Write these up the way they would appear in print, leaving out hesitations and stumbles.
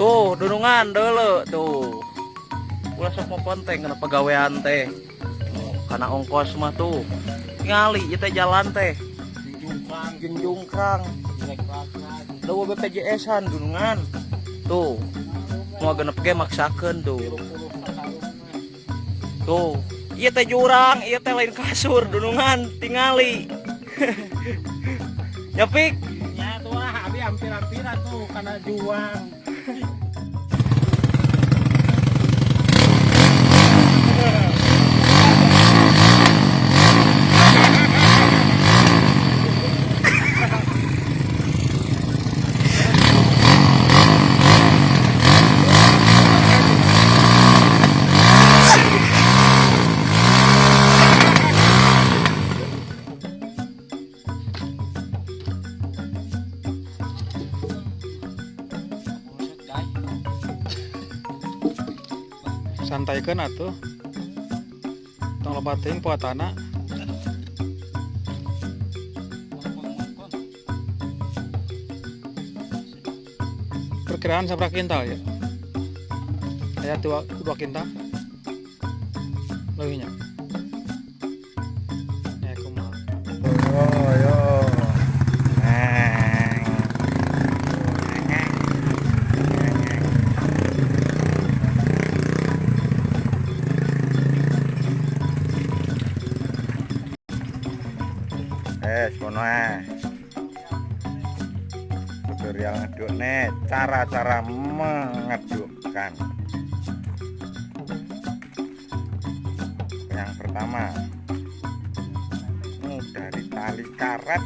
Tuh, dunungan dulu tuh. Ulah sok mau ponteng kena pegawaian teh. Karena ongkos mah tuh. Ngali ieu teh jalan teh. Junjungkrang. Dawa BPJS-an dunungan. Tuh. Mau genep ge maksakeun tuh. Tuh. Ieu teh jurang, ieu teh lain kasur dunungan tingali. Nyapik. Ya tuh abi hampir-hampiran tuh karena juang. Santaikan atuh tong loba teuing puatana perkiraan sabaraha kintal ya aya 2 kintal leuwihnya ya kumaha Oh, yo. Semono tutorial ngeduk nih, cara-cara mengedukkan. Yang pertama, dari tali karet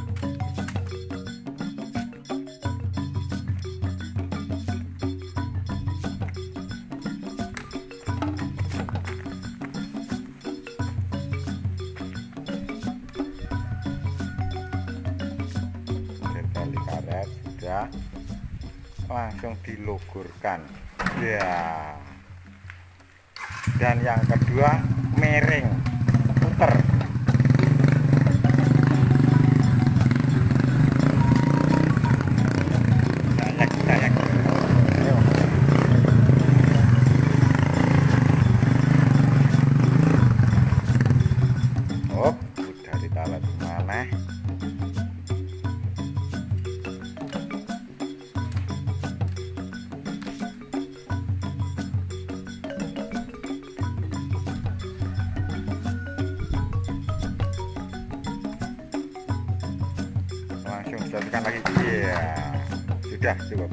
sudah langsung dilogurkan ya. Dan yang kedua miring puter. Oh, udah ditaruh mana? Langsung jadikan lagi, iya sudah cukup.